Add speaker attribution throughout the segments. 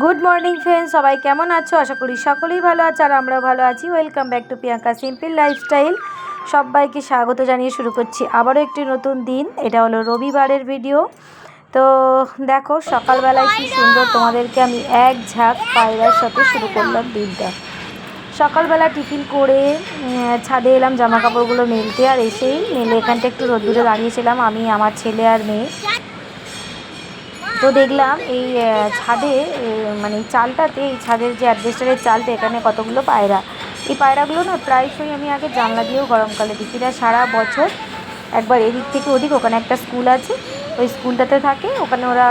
Speaker 1: Good morning friends, সবাই কেমন আছো? আশা করি সকলেই ভালো আছে আর আমরাও ভালো আছি। Welcome back to Priyanka simple lifestyle. সবাইকে স্বাগত জানিয়ে শুরু করছি আবারও একটি নতুন দিন। এটা হলো রবিবারের ভিডিও। তো দেখো সকালবেলায় কি সুন্দর তোমাদেরকে আমি এক ঝাঁক পায়রার সাথে শুরু করলাম দিনটা। সকালবেলা টিফিন করে ছাদে এলাম জামা কাপড়গুলো মেলতে, আর এসেই মেলে এখানটা একটু রোদ্দুরে দাঁড়িয়েছিলাম আমি, আমার ছেলে আর মেয়ে। তো দেখলাম এই ছাদে মানে চালটাতে, এই ছাদের যে অ্যাডভেস্টারের চালটা, এখানে কতগুলো পায়রা। এই পায়রাগুলো না প্রায়শই আমি আগে জানলা দিয়েও গরমকালে দেখি। এরা সারা বছর একবার এদিক থেকে ওদিক, ওখানে একটা স্কুল আছে, ওই স্কুলটাতে থাকে, ওখানে ওরা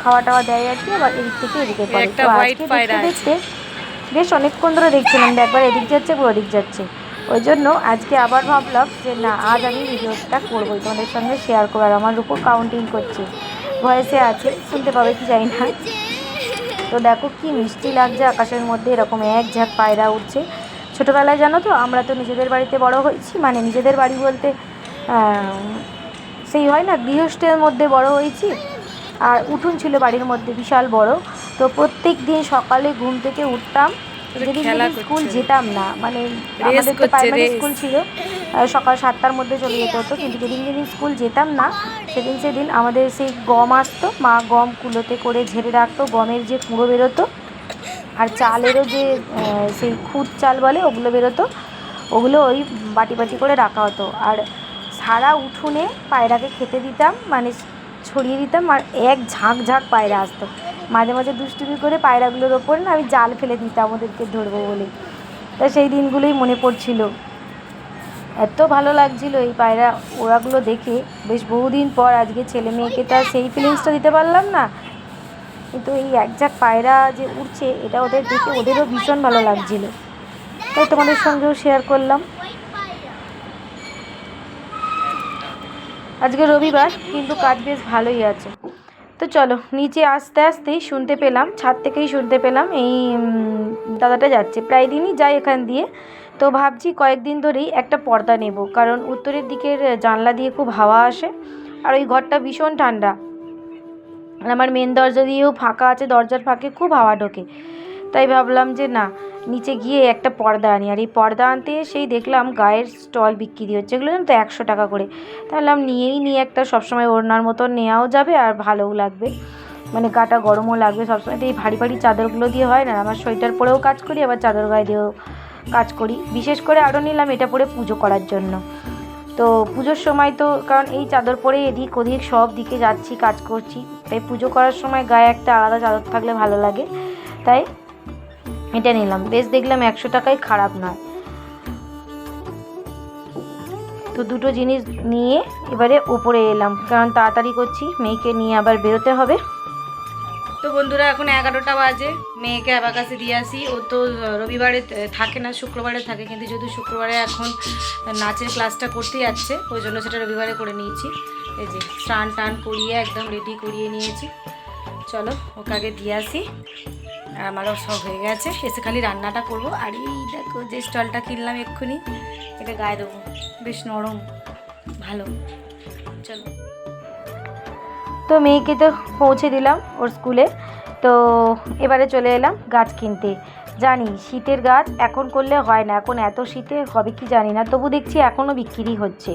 Speaker 1: খাওয়া টাওয়া দেয় আর কি, আবার এদিক থেকে এদিকে করে। তো আজকে দেখতে দেখতে বেশ অনেকক্ষণ ধরে দেখছিলাম, একবার এদিক যাচ্ছে একবার ওদিক যাচ্ছে। ওই জন্য আজকে আবার ভাবলাম যে না, আজ আমি ভিডিওটা করবোই, তোমাদের সঙ্গে শেয়ার করবো। আর আমার উপর কাউন্টিং করছে, ভয়েসে আছে, শুনতে পাবে কি জানি না। তো দেখো কি মিষ্টি লাগছে, আকাশের মধ্যে এরকম এক ঝাঁক পায়রা উঠছে। ছোটোবেলায় জানো তো, আমরা তো নিজেদের বাড়িতে বড় হয়েছি, মানে নিজেদের বাড়ি বলতে সেই হয় না, গৃহস্থের মধ্যে বড় হয়েছি। আর উঠোন ছিল বাড়ির মধ্যে বিশাল বড়। তো প্রত্যেক দিন সকালে ঘুম থেকে উঠতাম, যেদিন যেদিন স্কুল যেতাম না, মানে আমাদের তো প্রাইমারি স্কুল ছিল, সকাল 7টার মধ্যে চলে যেতে হতো, কিন্তু যেদিন যেদিন স্কুল যেতাম না সেদিন আমাদের সেই গম আসতো, মা গম কুলোতে করে ঝেড়ে রাখতো, গমের যে কুঁড়ো বেরোতো আর চালেরও যে সেই খুদ চাল বলে ওগুলো বেরোতো, ওগুলো ওই বাটি বাটি করে রাখা হতো। আর সারা উঠোনে পায়রাকে খেতে দিতাম, মানে ছড়িয়ে দিতাম, আর এক ঝাঁক ঝাঁক পায়রা আসতো। মাঝে মাঝে দুষ্টুমি করে পায়রাগুলোর ওপর না আমি জাল ফেলে দিতাম ওদেরকে ধরবো বলে। তা সেই দিনগুলোই মনে পড়ছিল, এত ভালো লাগছিল এই পায়রা ওড়াগুলো দেখে। বেশ বহুদিন পর আজকে ছেলে মেয়েকে তো আর সেই ফিলিংসটা দিতে পারলাম না, কিন্তু এই এক ঝাঁক পায়রা যে উঠছে এটা ওদের দেখে ওদেরও ভীষণ ভালো লাগছিল, তাই তোমাদের সঙ্গেও শেয়ার করলাম। আজকে রবিবার, কিন্তু কাজ বেশ ভালোই আছে। তো চলো, নিচে আসতে আসতেই শুনতে পেলাম, ছাদ থেকেই শুনতে পেলাম এই দাদাটা যাচ্ছে, প্রায় দিনই যায় এখান দিয়ে। তো ভাবছি কয়েকদিন ধরেই একটা পর্দা নেব, কারণ উত্তরের দিকের জানলা দিয়ে খুব হাওয়া আসে, আর ওই ঘরটা ভীষণ ঠান্ডা। আর আমার মেন দরজা দিয়েও ফাঁকা আছে, দরজার ফাঁকে খুব হাওয়া ঢোকে। তাই ভাবলাম যে না, নিচে গিয়ে একটা পর্দা আনি। আর এই পর্দা আনতে সেই দেখলাম গায়ের স্টল বিক্রি হচ্ছে, এগুলো জানো তো 100 টাকা করে। তাহলে নিয়ে একটা, সবসময় ওড়নার মতো নেওয়াও যাবে আর ভালোও লাগবে, মানে গাটা গরমও লাগবে। সবসময় তো এই ভারী ভারী চাদরগুলো দিয়ে হয় না, আমার সোয়েটার পরেও কাজ করি, আবার চাদর গায়ে দিয়েও কাজ করি। বিশেষ করে আরও নিলাম এটা পরে পুজো করার জন্য। তো পুজোর সময় তো, কারণ এই চাদর পরে এদিক ওদিক সব দিকে যাচ্ছি, কাজ করছি, তাই পুজো করার সময় গায়ে একটা আলাদা চাদর থাকলে ভালো লাগে, তাই এটা নিলাম। বেশ দেখলাম 100 টাকায় খারাপ নয়। তো দুটো জিনিস নিয়ে এবারে ওপরে এলাম, কারণ তাড়াতাড়ি করছি, মেয়েকে নিয়ে আবার বেরোতে হবে। তো বন্ধুরা এখন 11টা বাজে, মেয়েকে অ্যাবাকাসে দিয়ে আসি। ও তো রবিবারে থাকে না, শুক্রবারে থাকে, কিন্তু যেহেতু শুক্রবারে এখন নাচের ক্লাসটা করতে যাচ্ছে, ওই জন্য সেটা রবিবারে করে নিয়েছি। এই যে স্নান টান করিয়ে একদম রেডি করিয়ে নিয়েছি। চলো ওকে আগে দিয়ে আসি। আর আমারও সব হয়ে গেছে, এসে খালি রান্নাটা করব। আর এই দেখো যে স্টলটা কিনলাম এক্ষুনি, এটা গায়ে দেবো, বেশ নরম, ভালো। চলো, তো মেয়েকে তো পৌঁছে দিলাম ওর স্কুলে। তো এবারে চলে এলাম গাছ কিনতে। জানি শীতের গাছ এখন করলে হয় না, এখন এত শীতে হবে কি জানি না, তবু দেখছি এখনও বিক্রি হচ্ছে।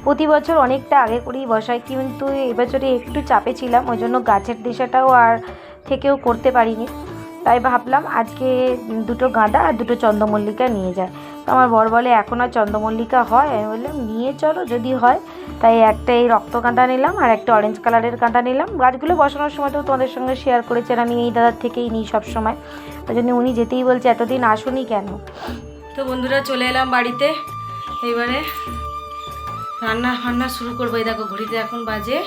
Speaker 1: প্রতি বছর অনেকটা আগে করেই বসাই, কিন্তু এবছরে একটু চাপে ছিলাম, ওই জন্য গাছের দেশাটাও আর থেকেও করতে পারিনি। তাই ভাবলাম আজকে দুটো গাঁদা আর দুটো চন্দ্রমল্লিকা নিয়ে যায়। তো আমার বর বলে এখন আর চন্দ্রমল্লিকা হয়? আমি বললাম নিয়ে চলো যদি হয়। তাই একটা এই রক্ত গাঁদা নিলাম আর একটা অরেঞ্জ কালারের গাঁদা নিলাম। গাছগুলো বসানোর সময় তো তোমাদের সঙ্গে শেয়ার করেছেন, আমি এই দাদার থেকেই নিই সব সময়, ওই জন্য উনি যেতেই বলছে এতদিন আসুনি কেন। তো বন্ধুরা চলে এলাম বাড়িতে, এবারে রান্না শুরু করবো। এই দেখো ঘড়িতে এখন বাজে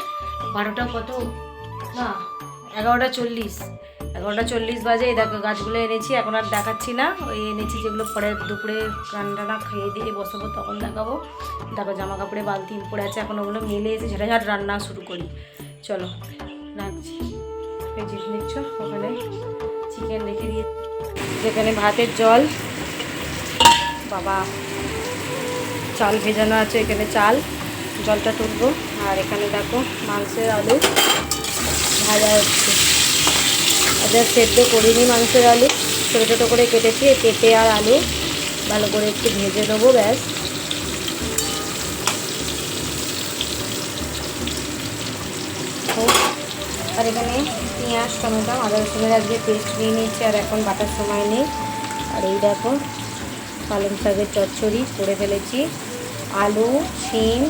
Speaker 1: 12টা কত না 11টা 40, 11টা 40 বাজে। এই দেখো গাছগুলো এনেছি, এখন আর দেখাচ্ছি না, ওই এনেছি যেগুলো পরে দুপুরে রান্না খেয়ে দিয়ে বসাবো তখন দেখাবো। দেখো জামা কাপড়ে বালতি পড়ে আছে, এখন ওগুলো মেলে এসে ঝাড় রান্না শুরু করি। চলো রাখছি। এই যে দেখছো ওখানে চিকেন রেখে দিয়ে, যেখানে ভাতের জল, বাবা চাল ভেজানো আছে, এখানে চাল জলটা তুলবো। আর এখানে দেখো মাংসের আলু ভাজা হচ্ছে। আচ্ছা সেদ্ধ করিনি মাংসের আলু, ছোটো ছোটো করে কেটেছি। পেঁপে আর আলু ভালো করে একটু ভেজে দেবো, ব্যাস। আর এখানে পেঁয়াজ, টমেটো, আদা রসুনের আজকে পেস্ট নিয়ে নিচ্ছি, আর এখন বাটার সময় নেই। আর এই দেখো পালং শাকের চচ্চড়ি করে ফেলেছি, আলু, শিম,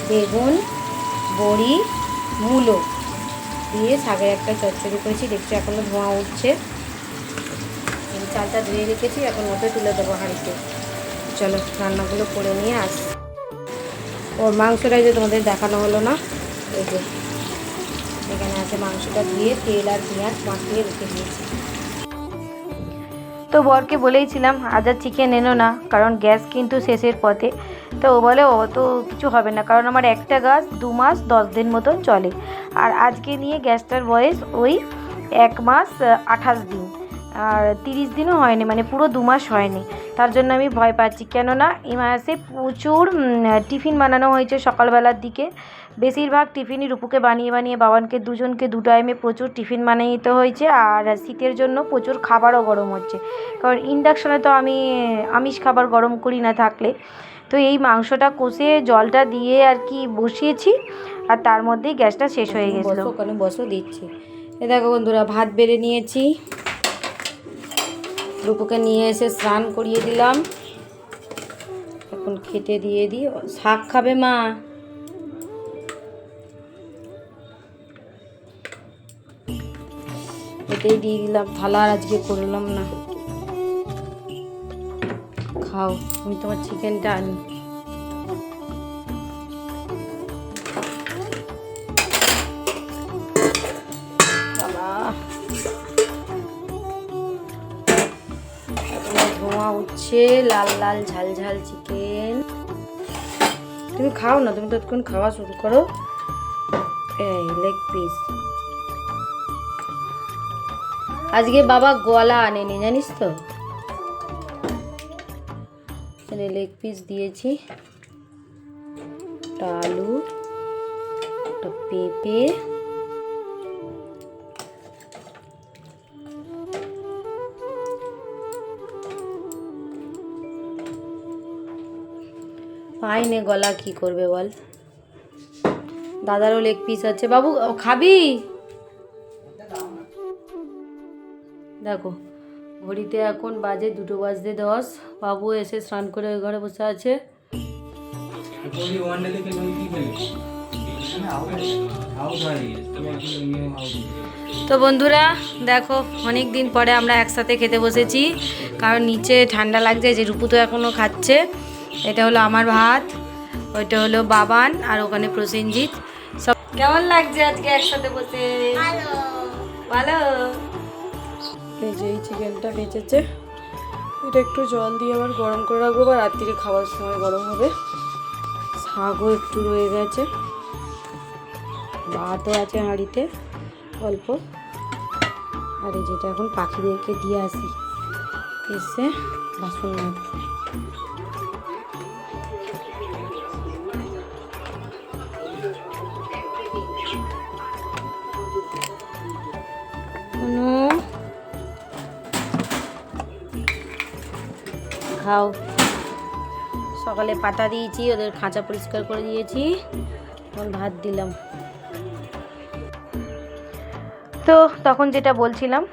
Speaker 1: বেগুন, বড়ি, মূলো দিয়ে শাকের একটা চচ্চড়ি করেছি। দেখছি এখনও ধোঁয়া উঠছে। এই চালটা ধুয়ে রেখেছি, এখন ওটা তুলে দেবো হাঁড়িতে। চলো রান্নাগুলো করে নিয়ে আসি। ওর মাংসটাই যে তোমাদের দেখানো হলো না, এই যে এখানে আছে মাংসটা দিয়ে তেল আর পেঁয়াজ মাখিয়ে রেখে দিয়েছি। তো বরকে বলেইছিলাম আজ আর চিকেন এনো না, কারণ গ্যাস কিন্তু শেষের পথে। তো ও বলে অত কিছু হবে না, কারণ আমার একটা গাছ 2 মাস 10 দিন মতন চলে। আর আজকে নিয়ে গ্যাসটার বয়স ওই 1 মাস 28 দিন, আর 30 দিনও হয়নি, মানে পুরো 2 মাস হয়নি। তার জন্য আমি ভয় পাচ্ছি, কেননা এই মাসে প্রচুর টিফিন বানানো হয়েছে সকালবেলার দিকে। বেশিরভাগ টিফিনই রূপুকে বানিয়ে বানিয়ে বাবানকে দুজনকে 2 টাইমে প্রচুর টিফিন বানিয়ে দিতে হয়েছে। আর শীতের জন্য প্রচুর খাবারও গরম হচ্ছে, কারণ ইন্ডাকশানে তো আমি আমিষ খাবার গরম করি না থাকলে। তো এই মাংসটা কষে জলটা দিয়ে আর কি বসিয়েছি, আর তার মধ্যেই গ্যাসটা শেষ হয়ে গেছিলো। ওখানে বসো দিচ্ছি। এ দেখো বন্ধুরা, ভাত বেড়ে নিয়েছি, রূপুকে নিয়ে এসে স্নান করিয়ে দিলাম, এখন খেতে দিয়ে দিই। শাক খাবে মা? এটাই দিয়ে দিলাম, থালা আর আজকে করলাম না। খাও, আমি তোমার চিকেনটা আনি। ধোঁয়া উঠছে, লাল লাল ঝাল ঝাল চিকেন। তুমি খাও না, তুমি ততক্ষণ খাওয়া শুরু করো। এই লেগ পিস আজকে বাবা গলা আনেনি, জানিস তো। এখানে লেগ পিস দিয়েছি, একটা আলু, একটা পেঁপে, পাইনে গলা কি করবে বল। দাদারও লেগ পিস আছে। বাবু খাবি? দেখো ঘড়িতে এখন বাজে 2:10। বাবু এসে স্নান করে ওই ঘরে বসে আছে। তো বন্ধুরা দেখো, অনেক দিন পরে আমরা একসাথে খেতে বসেছি, কারণ নিচে ঠান্ডা লাগছে। যে রূপু তো এখনও খাচ্ছে। এটা হলো আমার ভাত, ওইটা হলো বাবান, আর ওখানে প্রসেনজিৎ। সব কেমন লাগছে আজকে একসাথে বসে? ভালো। এই যে এই চিকেনটা বেঁচেছে, এটা একটু জল দিয়ে আবার গরম করে রাখবো, বা রাত্রিরে খাওয়ার সময় গরম হবে। শাকও একটু রয়ে গেছে, ভাতও আছে হাঁড়িতে অল্প। আর এই যেটা এখন পাখিদেরকে দিয়ে আসি, এসে বাসন মাজবো। খাও। সকালে পাতা দিয়েছি, ওদের খাঁচা পরিষ্কার করে দিয়েছি, এখন ভাত দিলাম। তো তখন যেটা বলছিলাম,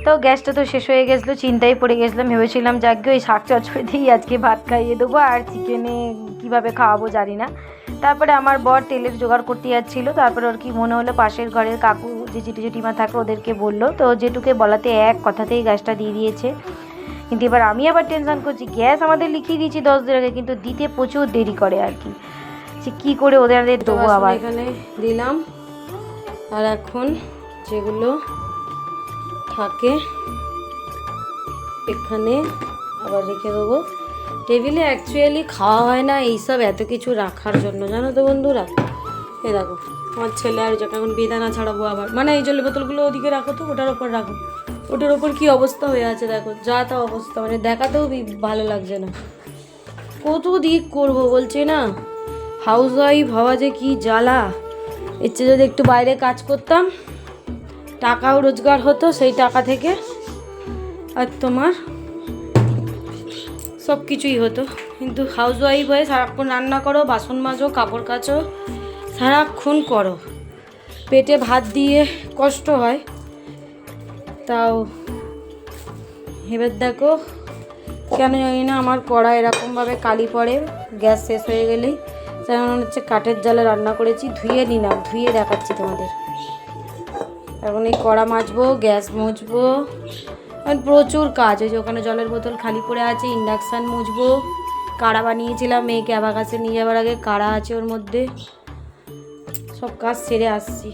Speaker 1: তো গ্যাসটা তো শেষ হয়ে গেছিলো, চিন্তায় পড়ে গেছিলাম। ভেবেছিলাম যাকে ওই শাক চচ্চড়ি দিয়েই আজকে ভাত খাইয়ে দেবো, আর চিকেনে কীভাবে খাওয়াবো জানি না। তারপরে আমার বর তেলের জোগাড় করতে যাচ্ছিলো, তারপরে ওর কি মনে হলো পাশের ঘরের কাকু যে জেঠিমা থাকে ওদেরকে বললো, তো যেটুকে বলাতে এক কথাতেই গ্যাসটা দিয়ে দিয়েছে। কিন্তু এবার আমি আবার টেনশন করছি, গ্যাস আমাদের লিখিয়ে দিয়েছি 10 দিন আগে, কিন্তু দিতে প্রচুর দেরি করে আর কি। সে কী করে ওদের দেবো আবার। এখানে দিলাম, আর এখন যেগুলো থাকে এখানে আবার রেখে দেবো টেবিলে। অ্যাকচুয়ালি খাওয়া হয় না এইসব এত কিছু রাখার জন্য, জানো তো বন্ধুরা। এ দেখো আমার ছেলে আর যখন এখন বেদানা ছাড়াবো আবার, মানে এই জলের বোতলগুলো ওদিকে রাখো, তো ওটার ওপর রাখো। ওটার ওপর কি অবস্থা হয়ে আছে দেখো, যা তা অবস্থা, মানে দেখাতেও ভালো লাগছে না। কত দিক করবো বলছে না, হাউস ওয়াইফ হওয়া যে কি জ্বালা। এর চেয়ে যদি একটু বাইরে কাজ করতাম টাকাও রোজগার হতো সেই টাকা থেকে, আর তোমার সব কিছুই হতো। কিন্তু হাউসওয়াইফ হয়ে সারাক্ষণ রান্না করো, বাসন মাজো, কাপড় কাচো, সারাক্ষণ করো, পেটে ভাত দিয়ে কষ্ট হয়। তাও এবার দেখো কেন জানি না আমার কড়া এরকমভাবে কালি পড়ে গ্যাস শেষ হয়ে গেলেই। তাই মনে হচ্ছে কাঠের জালে রান্না করেছি। ধুয়ে নিলাম, ধুয়ে দেখাচ্ছি তোমাদের। এখন এই কড়া মাজবো, গ্যাস মুছবো, আর প্রচুর কাজ। ওই যে ওখানে জলের বোতল খালি পড়ে আছে, ইন্ডাকশান মুছবো, কাড়া বানিয়েছিলাম মেয়েকে অ্যাবাকাসে নিয়ে যাওয়ার আগে, কাড়া আছে ওর মধ্যে। সব কাজ সেরে আসছি।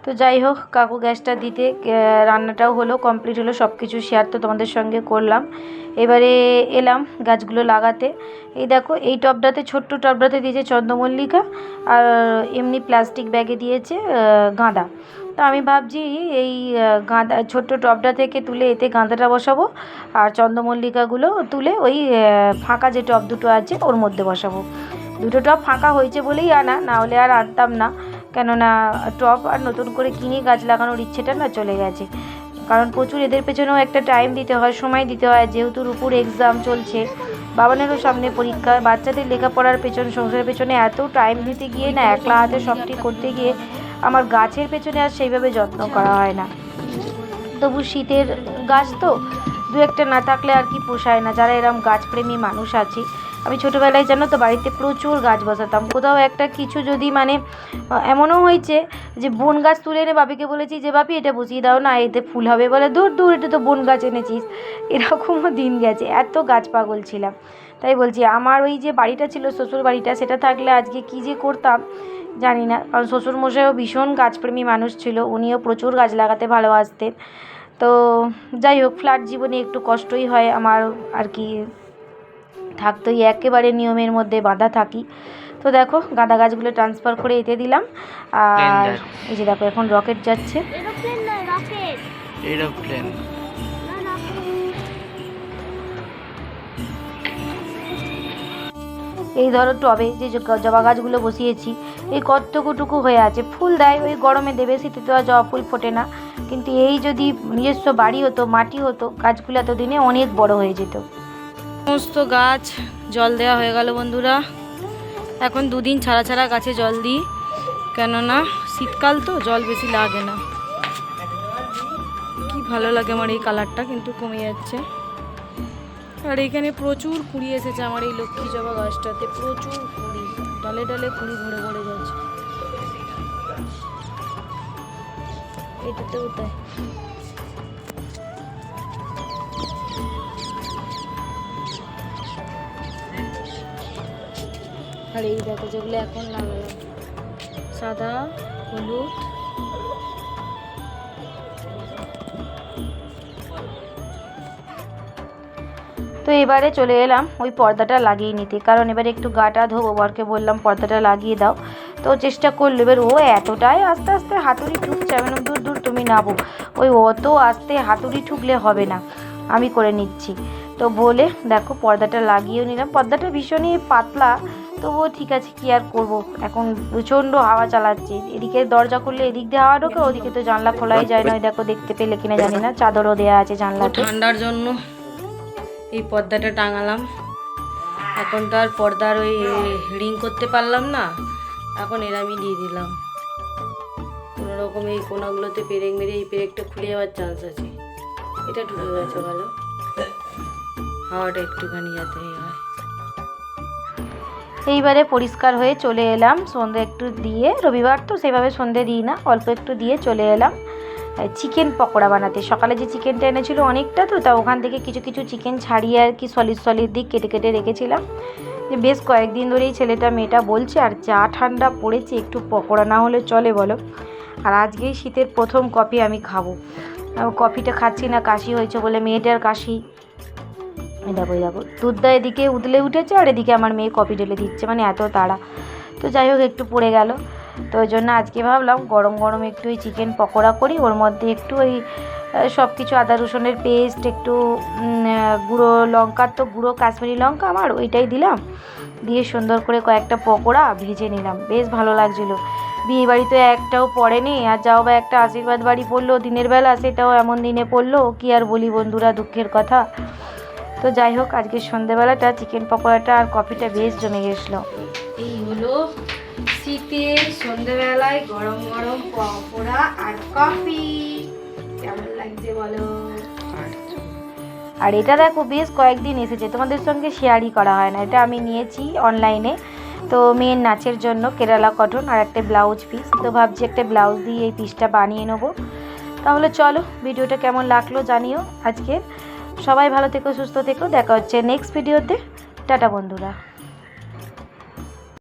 Speaker 1: তো যাই হোক, কাকু গ্যাসটা দিতে রান্নাটাও হলো, কমপ্লিট হলো, সব কিছু শেয়ার তো তোমাদের সঙ্গে করলাম। এবারে এলাম গাছগুলো লাগাতে। এই দেখো এই টবটাতে, ছোট্ট টবটাতে দিয়েছে চন্দ্রমল্লিকা, আর এমনি প্লাস্টিক ব্যাগে দিয়েছে গাঁদা। তো আমি ভাবছি এই গাঁদা ছোট্ট টবটা থেকে তুলে এতে গাঁদাটা বসাবো, আর চন্দ্রমল্লিকাগুলো তুলে ওই ফাঁকা যে টব দুটো আছে ওর মধ্যে বসাবো। দুটো টব ফাঁকা হয়েছে বলেই আনা, না হলে আর আনতাম না। কেননা টব আর নতুন করে কিনে গাছ লাগানোর ইচ্ছেটা না চলে গেছে। কারণ প্রচুর এদের পেছনেও একটা টাইম দিতে হয়, সময় দিতে হয়। যেহেতু রূপুর এক্সাম চলছে, বাবানেরও সামনে পরীক্ষা, বাচ্চাদের লেখাপড়ার পেছনে, সংসারের পেছনে এত টাইম দিতে গিয়ে না, একলা হাতে সবটি করতে গিয়ে আমার গাছের পেছনে আর সেইভাবে যত্ন করা হয় না। তবু শীতের গাছ তো দু একটা না থাকলে আর কি পোষায় না। যারা এরম গাছপ্রেমী মানুষ আছে, আমি ছোটোবেলায় জানো তো বাড়িতে প্রচুর গাছ বসাতাম। কোথাও একটা কিছু যদি মানে এমনও হয়েছে যে বন গাছ তুলে এনে বাপিকে বলেছি যে বাপি এটা বসিয়ে দাও না, এতে ফুল হবে, বলে দূর দূর এটা তো বন গাছ এনেছিস। এরকমও দিন গেছে, এত গাছ পাগল ছিলাম। তাই বলছি আমার ওই যে বাড়িটা ছিল শ্বশুর বাড়িটা, সেটা থাকলে আজকে কী যে করতাম জানি না। কারণ শ্বশুরমশাইও ভীষণ গাছপ্রেমী মানুষ ছিল, উনিও প্রচুর গাছ লাগাতে ভালোবাসতেন। তো যাই হোক, ফ্ল্যাট জীবনে একটু কষ্টই হয় আমার আর কি, থাকতেই একেবারে নিয়মের মধ্যে বাঁধা থাকি। তো দেখো গাঁদা গাছগুলো ট্রান্সফার করে এতে দিলাম। আর এই যে দেখো এখন রকেট যাচ্ছে। এই ধরো টবে যে জবা গাছগুলো বসিয়েছি, এই কতটুকু হয়ে আছে, ফুল দেয় ওই গরমে দেবে, শীতে তো আর জবা ফুল ফোটে না। কিন্তু এই যদি নিজস্ব বাড়ি হতো, মাটি হতো, গাছগুলো এতদিনে অনেক বড় হয়ে যেত। সমস্ত গাছ জল দেওয়া হয়ে গেল বন্ধুরা। এখন দুদিন ছাড়া ছাড়া গাছে জল দিই, কেননা শীতকাল তো জল বেশি লাগে না। কি ভালো লাগে আমার এই কালারটা, কিন্তু কমে যাচ্ছে। আর এখানে প্রচুর কুড়ি এসেছে আমার এই লক্ষ্মী জবা গাছটাতে, প্রচুর কুড়ি, ডালে ডালে কুড়ি ভরে ভরে যাচ্ছে। এটাতেও তাই। আর এই দেখো যেগুলো এখন লাগালাম, সাদা, হলুদ, তো এবারে চলে এলাম ওই পর্দাটা লাগিয়ে নিতে। কারণ এবারে একটু গাটা ধোবো, বরকে বললাম পর্দাটা লাগিয়ে দাও। তো চেষ্টা করলো, এবার ও এতটাই আস্তে আস্তে হাতুড়ি ঠুকছে, আমি দূর দূর তুমি নাবো, ওই অত আস্তে হাতুড়ি ঠুকলে হবে না, আমি করে নিচ্ছি। তো বলে দেখো পর্দাটা লাগিয়েও নিলাম। পর্দাটা ভীষণই পাতলা, তবুও ঠিক আছে, কি আর করব। এখন প্রচণ্ড হাওয়া চালাচ্ছে, এদিকে দরজা খুললে এদিক দিয়ে হাওয়া ঢোকে, ওদিকে তো জানলা খোলাই যায় না। ওই দেখো দেখতে পেলে কিনা জানি না, চাদরও দেওয়া আছে জানলাতে। ঠান্ডার জন্য এই পর্দাটা টাঙালাম। এখন তো আর পর্দার ওই রিং করতে পারলাম না, এখন এরামই দিয়ে দিলাম। কোনো রকম এই কোনাগুলোতে পেরেক মেরে এই পেরেকটা খুলে যাওয়ার চান্স আছে। এটা ঢুকে গেছে ভালো, হাওয়াটা একটুখানি যাতে হয়। এইবারে পরিষ্কার হয়ে চলে এলাম, সন্ধে একটু দিয়ে, রবিবার তো সেভাবে সন্ধে দিই না, অল্প একটু দিয়ে চলে এলাম চিকেন পকোড়া বানাতে। সকালে যে চিকেনটা এনেছিল অনেকটা, তো তা ওখান থেকে কিছু কিছু চিকেন ছাড়িয়ে আর কি সলিড দিক কেটে কেটে রেখেছিলাম। যে বেশ কয়েকদিন ধরেই ছেলেটা মেয়েটা বলছে, আর যা ঠান্ডা পড়েছে একটু পকোড়া না হলে চলে বলো। আর আজকেই শীতের প্রথম কফি আমি খাবো, কফিটা খাচ্ছি না, কাশি হয়েছে বলে, মেয়েটার কাশি। দেখো দুধটা এদিকে উতলে উঠেছে আর এদিকে আমার মেয়ে কফি ঢেলে দিচ্ছে, মানে এত তাড়া। তো যাই হোক একটু পড়ে গেল, তো ওই জন্য আজকে ভাবলাম গরম গরম একটু ওই চিকেন পকোড়া করি, ওর মধ্যে একটু ওই সব কিছু আদা রসুনের পেস্ট, একটু গুঁড়ো লঙ্কার তো গুঁড়ো কাশ্মীরি লঙ্কা আমার, ওইটাই দিলাম, দিয়ে সুন্দর করে কয়েকটা পকোড়া ভেজে নিলাম, বেশ ভালো লাগছিলো। বিয়ে বাড়ি তো একটাও পড়েনি, আর যাও বা একটা আশীর্বাদ বাড়ি পড়লো দিনের বেলা, সেটাও এমন দিনে পড়লো, কি আর বলি বন্ধুরা, দুঃখের কথা। তো যাই হোক আজকে সন্ধেবেলাটা চিকেন পকোড়াটা আর কফিটা বেশ জমে গেছিলো। এই হলো শীতের সন্ধেবেলায় গরম গরম পকোড়া আর কফি, কেমন লাগছে বলো। আর এটা দেখো বেশ কয়েকদিন এসেছে, তোমাদের সঙ্গে শেয়ারই করা হয় না, এটা আমি নিয়েছি অনলাইনে, তো মেয়ের নাচের জন্য কেরালা কটন, আর একটা ব্লাউজ পিস, তো ভাবছি একটা ব্লাউজ দিয়ে এই পিসটা বানিয়ে নেবো। তাহলে চলো ভিডিওটা কেমন লাগলো জানিও আজকে। সবাই ভালো থেকো, সুস্থ থেকো, দেখা হচ্ছে নেক্সট ভিডিওতে। টাটা বন্ধুরা।